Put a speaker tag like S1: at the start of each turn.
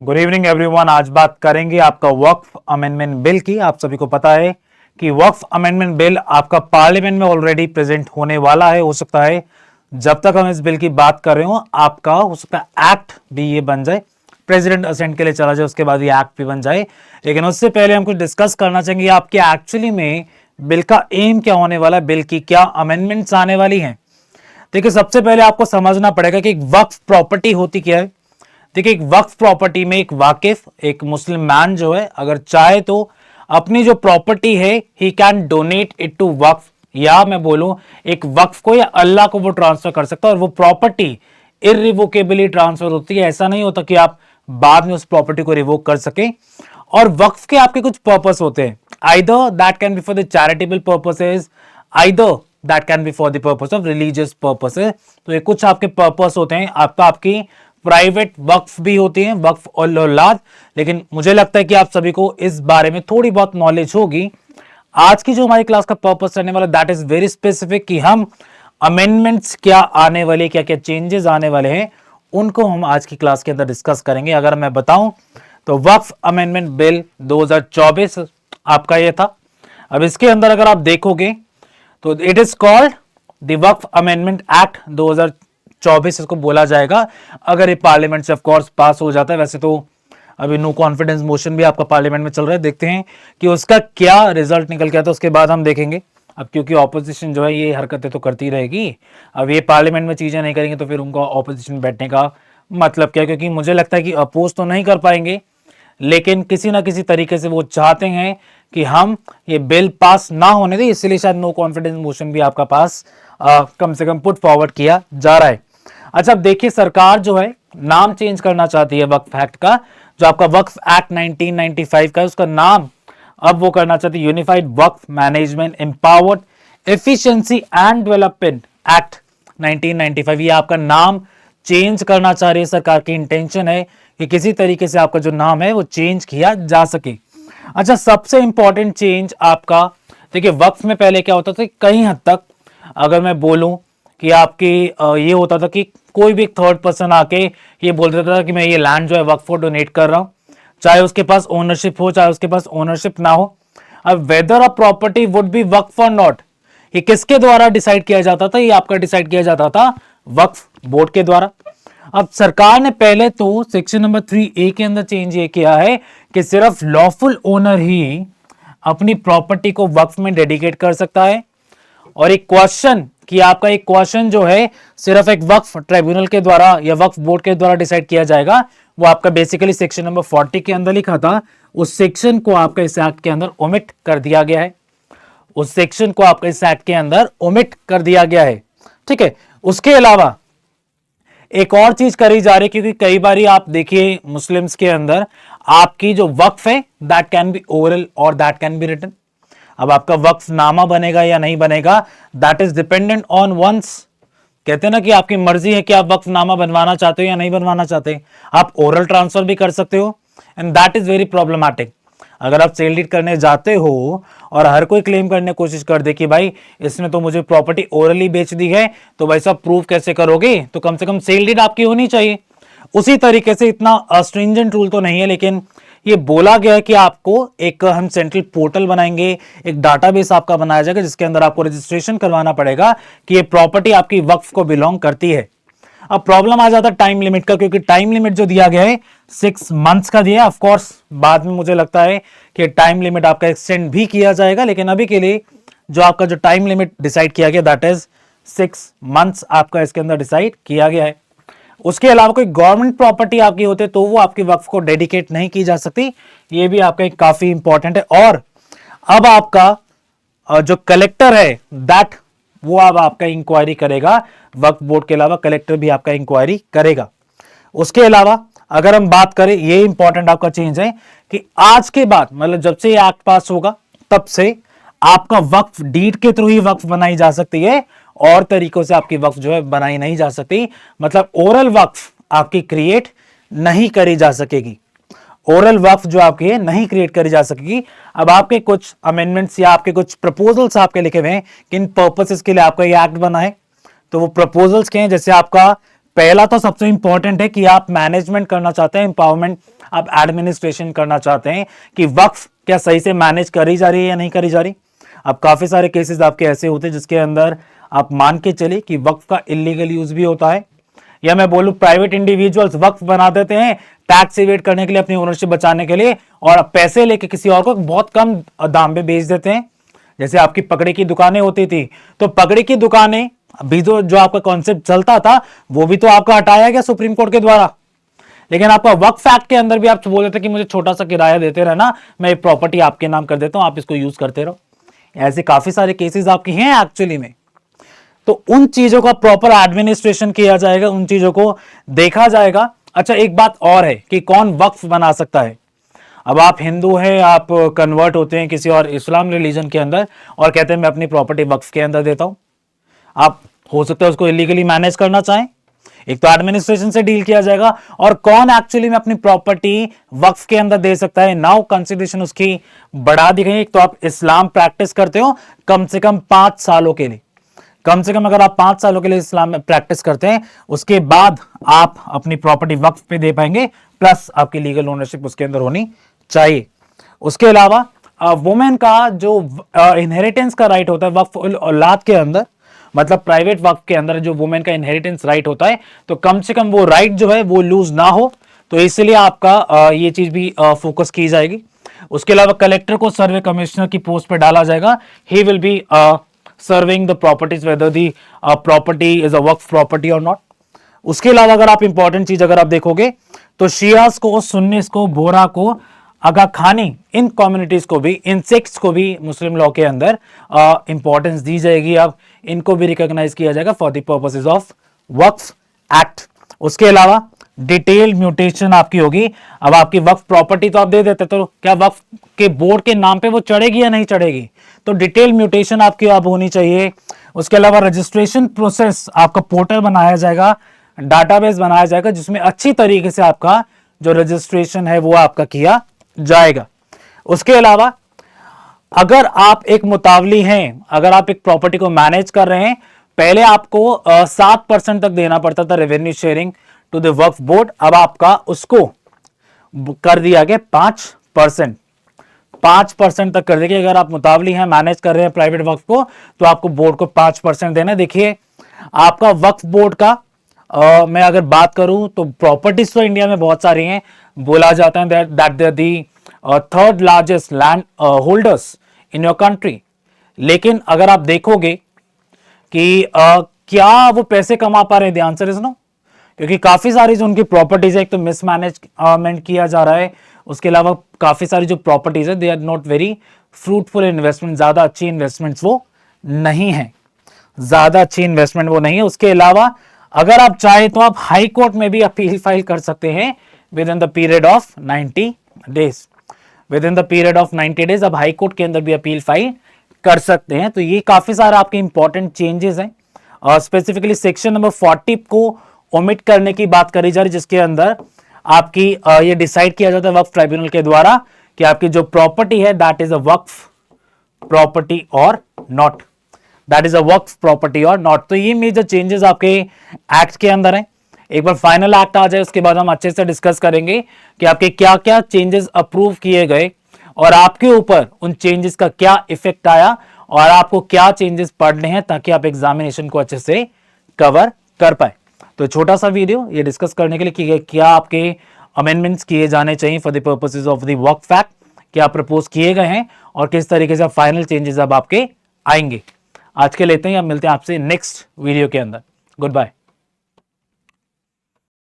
S1: Good evening everyone. आज बात करेंगे आपका वक्फ अमेंडमेंट बिल की। आप सभी को पता है कि वक्फ अमेंडमेंट बिल आपका पार्लियामेंट में ऑलरेडी प्रेजेंट होने वाला है। हो सकता है जब तक हम इस बिल की बात कर रहे हो आपका हो सकता है एक्ट भी ये बन जाए, प्रेसिडेंट असेंट के लिए चला जाए, उसके बाद ये एक्ट भी बन जाए। लेकिन उससे पहले हम कुछ डिस्कस करना चाहेंगे आपके एक्चुअली में बिल का एम क्या होने वाला है, बिल की क्या अमेंडमेंट्स आने वाली हैं। देखिए, सबसे पहले आपको समझना पड़ेगा कि एक वक्फ प्रॉपर्टी होती क्या है। देखिए, एक वक्फ प्रॉपर्टी में एक वाकिफ, एक मुस्लिम मैन जो है, अगर चाहे तो अपनी जो प्रॉपर्टी है ही कैन डोनेट इट टू वक्फ, या मैं बोलूं एक वक्फ को या अल्लाह को वो ट्रांसफर कर सकता है, और वो प्रॉपर्टी इरिवोकेबली ट्रांसफर होती है। ऐसा नहीं होता कि आप बाद में उस प्रॉपर्टी को रिवोक कर सके। और वक्फ के आपके कुछ पर्पस होते हैं, either that can B for the charitable purposes, either that can B for the purpose of religious purposes. तो ये कुछ आपके पर्पस होते हैं। आपकी प्राइवेट वक्फ भी होती हैं, वक्फ और औलाद। लेकिन मुझे लगता है कि आप सभी को इस बारे में थोड़ी बहुत नॉलेज होगी। आज की जो हमारी क्लास का पर्पस रहने वाला दैट इज वेरी स्पेसिफिक, कि हम अमेंडमेंट्स क्या आने वाले, क्या क्या चेंजेस आने वाले हैं, उनको हम आज की क्लास के अंदर डिस्कस करेंगे। अगर मैं बताऊं तो वक्फ अमेंडमेंट बिल 2024 आपका ये था। अब इसके अंदर अगर आप देखोगे तो it is called the Waqf amendment act 2024 इसको बोला जाएगा, अगर ये पार्लियामेंट से ऑफ कोर्स पास हो जाता है। वैसे तो अभी नो कॉन्फिडेंस मोशन भी आपका पार्लियामेंट में चल रहा है, देखते हैं कि उसका क्या रिजल्ट निकल के आता है, उसके बाद हम देखेंगे। अब क्योंकि ऑपोजिशन जो है ये हरकतें तो करती रहेगी, अब ये पार्लियामेंट में चीजें नहीं करेंगे तो फिर उनका ऑपोजिशन बैठने का मतलब क्या, क्योंकि मुझे लगता है कि अपोज तो नहीं कर पाएंगे, लेकिन किसी ना किसी तरीके से वो चाहते हैं कि हम ये बिल पास ना होने दें, इसलिए शायद नो कॉन्फिडेंस मोशन भी आपका पास कम से कम पुट फॉरवर्ड किया जा रहा है। अच्छा, अब देखिए, सरकार जो है नाम चेंज करना चाहती है वक्फ एक्ट का। जो आपका वक्फ एक्ट 1995 का है, उसका नाम अब वो करना चाहती है unified Waqf management empowered efficiency and development act 1995। ये आपका नाम चेंज करना चाह रही है सरकार की। इंटेंशन है कि किसी तरीके से आपका जो नाम है वो चेंज किया जा सके। अच्छा, सबसे इंपॉर्टेंट चेंज आपका, देखिए वक्फ में पहले क्या होता था, कई हद तक अगर मैं बोलूं कि आपकी ये होता था कि कोई भी थर्ड पर्सन आके ये बोल देता था कि मैं ये लैंड जो है वक्फ को डोनेट कर रहा हूं, चाहे उसके पास ओनरशिप हो चाहे उसके पास ओनरशिप ना हो। अब whether a property would be वक्फ और नॉट, ये किसके द्वारा डिसाइड किया जाता था? ये आपका डिसाइड किया जाता था वक्फ बोर्ड के द्वारा। अब सरकार ने पहले तो सेक्शन नंबर 3A के अंदर चेंज ये किया है कि सिर्फ लॉफुल ओनर ही अपनी प्रॉपर्टी को वक्फ में डेडिकेट कर सकता है। और एक क्वेश्चन कि आपका एक क्वेश्चन जो है सिर्फ एक वक्फ ट्रिब्यूनल के द्वारा या वक्फ बोर्ड के द्वारा डिसाइड किया जाएगा, वो आपका बेसिकली सेक्शन नंबर 40 के अंदर लिखा था। उस सेक्शन को आपका इस एक्ट के अंदर ओमिट कर दिया गया है। उस सेक्शन को आपका इस एक्ट के अंदर ओमिट कर दिया गया है। ठीक है, उसके अलावा एक और चीज करी जा रही है, क्योंकि कई बार आप देखिए मुस्लिम्स के अंदर आपकी जो वक्फ है दैट कैन बी ओरल और दैट कैन बी रिटन। अब आपका वक्फ नामा बनेगा या नहीं बनेगा that is dependent on once. कहते हैं ना कि आपकी मर्जी है कि आप वक्फ नामा बनवाना चाहते हो या नहीं बनवाना चाहते। आप ओरल ट्रांसफर भी कर सकते हो, and that is very problematic. अगर आप सेल डीड करने जाते हो और हर कोई क्लेम करने की कोशिश कर दे कि भाई इसने तो मुझे प्रॉपर्टी ओरली बेच दी है, तो भाई साहब प्रूफ कैसे करोगे? तो कम से कम सेल डीड आपकी होनी चाहिए। उसी तरीके से इतना स्ट्रिंजेंट रूल तो नहीं है, लेकिन ये बोला गया है कि आपको एक हम सेंट्रल पोर्टल बनाएंगे, एक डाटाबेस आपका बनाया जाएगा जिसके अंदर आपको रजिस्ट्रेशन करवाना पड़ेगा कि ये प्रॉपर्टी आपकी वक्फ को बिलोंग करती है। अब प्रॉब्लम आ जाता है टाइम लिमिट का, क्योंकि टाइम लिमिट जो दिया गया है 6 मंथ्स का दिया है। ऑफ कोर्स बाद में मुझे लगता है कि टाइम लिमिट आपका एक्सटेंड भी किया जाएगा, लेकिन अभी के लिए जो आपका जो टाइम लिमिट डिसाइड किया गया दैट इज 6 मंथ्स आपका इसके अंदर डिसाइड किया गया है। उसके अलावा कोई गवर्नमेंट प्रॉपर्टी आपकी होती है तो वो आपकी वक्फ को डेडिकेट नहीं की जा सकती। ये भी आपका एक काफी इंपॉर्टेंट है। और अब आपका जो कलेक्टर है दैट वो अब आपका इंक्वायरी करेगा, वक्फ बोर्ड के अलावा कलेक्टर भी आपका इंक्वायरी करेगा। उसके अलावा अगर हम बात करें, ये इंपॉर्टेंट आपका चेंज है कि आज के बाद मतलब जब से ये एक्ट पास होगा तब से आपका वक्फ डीड के थ्रू ही वक्फ बनाई जा सकती है, और तरीकों से आपकी वक्फ जो है बनाई नहीं जा सकती। मतलब ओरल वक्फ आपकी क्रिएट नहीं करी जा सकेगी, ओरल वक्फ जो आपकी है नहीं क्रिएट करी जा सकेगी। अब आपके कुछ अमेंडमेंट्स या आपके कुछ प्रपोजल्स आपके लिखे हुए हैं किन पर्पसेस के लिए आपका ये एक्ट बना है, तो वो प्रपोजल्स के हैं। जैसे आपका पहला तो सबसे इंपॉर्टेंट है कि आप मैनेजमेंट करना चाहते हैं, एम्पावरमेंट आप एडमिनिस्ट्रेशन करना चाहते हैं कि वक्फ क्या सही से मैनेज करी जा रही है या नहीं करी जा रही। अब काफी सारे केसेस आपके ऐसे होते हैं जिसके अंदर आप मान के चले कि वक्फ का इलीगल यूज भी होता है, या मैं बोलूं प्राइवेट इंडिविजुअल्स वक्फ बना देते हैं टैक्स इवेट करने के लिए, अपनी ओनरशिप बचाने के लिए, और पैसे लेके किसी और को बहुत कम दाम पे बेच देते हैं। जैसे आपकी पकड़े की दुकानें होती थी, तो पकड़े की दुकानें अभी तो जो आपका कॉन्सेप्ट चलता था वो भी तो आपका हटाया गया सुप्रीम कोर्ट के द्वारा, लेकिन आपका वक्फ एक्ट के अंदर भी आप बोल रहे थे कि मुझे छोटा सा किराया देते रहना, मैं प्रॉपर्टी आपके नाम कर देता हूं, आप इसको यूज करते रहो। ऐसे काफी सारे केसेस आपके हैं एक्चुअली में। तो उन चीजों का प्रॉपर एडमिनिस्ट्रेशन किया जाएगा, उन चीजों को देखा जाएगा। अच्छा, एक बात और है कि कौन वक्फ बना सकता है। अब आप हिंदू हैं, आप कन्वर्ट होते हैं किसी और इस्लाम रिलीजन के अंदर और कहते हैं मैं अपनी प्रॉपर्टी वक्फ के अंदर देता हूं, आप हो सकता है उसको इलीगली मैनेज करना चाहें। एक तो एडमिनिस्ट्रेशन से डील किया जाएगा, और कौन एक्चुअली में अपनी प्रॉपर्टी वक्फ के अंदर दे सकता है, नाउ कंसिडरेशन उसकी बढ़ा दी गई। एक तो आप इस्लाम प्रैक्टिस करते हो कम से कम 5 सालों के लिए, कम से कम अगर आप 5 सालों के लिए इस्लाम में प्रैक्टिस करते हैं, उसके बाद आप अपनी प्रॉपर्टी वक्फ पे दे पाएंगे, प्लस आपकी लीगल ओनरशिप उसके अंदर होनी चाहिए। उसके अलावा वुमेन का जो इनहेरिटेंस का राइट होता है वक्फ औलाद के अंदर, मतलब प्राइवेट वक्फ के अंदर जो वुमेन का इनहेरिटेंस राइट होता है, तो कम से कम वो राइट जो है वो लूज ना हो, तो इसलिए आपका ये चीज भी फोकस की जाएगी। उसके अलावा कलेक्टर को सर्वे कमिश्नर की पोस्ट पे डाला जाएगा, he will be serving the properties weather the property is a वक्फ प्रॉपर्टी और नॉट। उसके अलावा अगर आप इंपॉर्टेंट चीज अगर आप देखोगे तो शियास को, सुन्नीस को, बोरा को, आगा खानी, इन कम्युनिटीज को भी, इन सेक्ट्स को भी मुस्लिम लॉ के अंदर इंपॉर्टेंस दी जाएगी। अब इनको भी रिकॉग्नाइज किया जाएगा for the purposes of Waqf act. उसके अलावा डिटेल म्यूटेशन आपकी होगी। अब आपकी वक्फ प्रॉपर्टी तो आप दे देते, तो क्या वक्फ के बोर्ड के नाम पे वो चढ़ेगी या नहीं चढ़ेगी, तो डिटेल म्यूटेशन आपकी अब होनी चाहिए। उसके अलावा रजिस्ट्रेशन प्रोसेस आपका पोर्टल बनाया जाएगा, डाटाबेस बनाया जाएगा, जिसमें अच्छी तरीके से आपका जो रजिस्ट्रेशन है वो आपका किया जाएगा। उसके अलावा अगर आप एक मुतावली हैं, अगर आप एक प्रॉपर्टी को मैनेज कर रहे हैं, पहले आपको 7% तक देना पड़ता था रेवेन्यू शेयरिंग टू द वक्फ बोर्ड, अब आपका उसको कर दिया गया 5%, 5% तक कर दिया गया। अगर आप मुतावली हैं, मैनेज कर रहे हैं प्राइवेट वक्फ को, तो आपको बोर्ड को 5% देना है। देखिए आपका वक्फ बोर्ड का मैं अगर बात करूं तो प्रॉपर्टीज तो इंडिया में बहुत सारी हैं, बोला जाता है that they are the third largest land holders in your country, लेकिन अगर आप देखोगे कि क्या वो पैसे कमा पा रहे हैं, द आंसर इज नो, क्योंकि काफी सारी जो उनकी प्रॉपर्टीज है, एक तो मिसमैनेजमेंट किया जा रहा है, उसके अलावा काफी सारी जो प्रॉपर्टीज है they are not very fruitful investment, ज्यादा अच्छी इन्वेस्टमेंट्स वो नहीं है, ज्यादा अच्छी इन्वेस्टमेंट वो नहीं है। उसके अलावा अगर आप चाहे तो आप हाई कोर्ट में भी अपील फाइल कर सकते हैं with in the period of 90 days, with in the period of 90 days आप हाई कोर्ट के अंदर भी अपील फाइल कर सकते हैं। तो ये काफी सारा आपके इंपॉर्टेंट चेंजेस हैं, और स्पेसिफिकली सेक्शन नंबर 40 को ओमिट करने की बात करी जा रही, जिसके अंदर आपकी ये डिसाइड किया जाता है वक्फ ट्राइब्यूनल के द्वारा कि आपकी जो प्रॉपर्टी है दैट इज अ वक्फ property or not, that is a वक्फ प्रॉपर्टी और नॉट। तो ये मेजर चेंजेस आपके एक्ट के अंदर हैं। एक बार फाइनल एक्ट आ जाए उसके बाद हम अच्छे से डिस्कस करेंगे कि आपके क्या क्या चेंजेस अप्रूव किए गए और आपके ऊपर उन चेंजेस का क्या इफेक्ट आया और आपको क्या चेंजेस पढ़ने हैं ताकि आप एग्जामिनेशन को अच्छे से कवर कर पाए। तो छोटा सा वीडियो ये डिस्कस करने के लिए कि क्या आपके अमेंडमेंट्स किए जाने चाहिए for the purposes of the Waqf act, क्या प्रपोज किए गए हैं और किस तरीके से फाइनल चेंजेस अब आपके आएंगे। आज के लेते हैं, अब मिलते हैं आपसे नेक्स्ट वीडियो के अंदर। Good bye.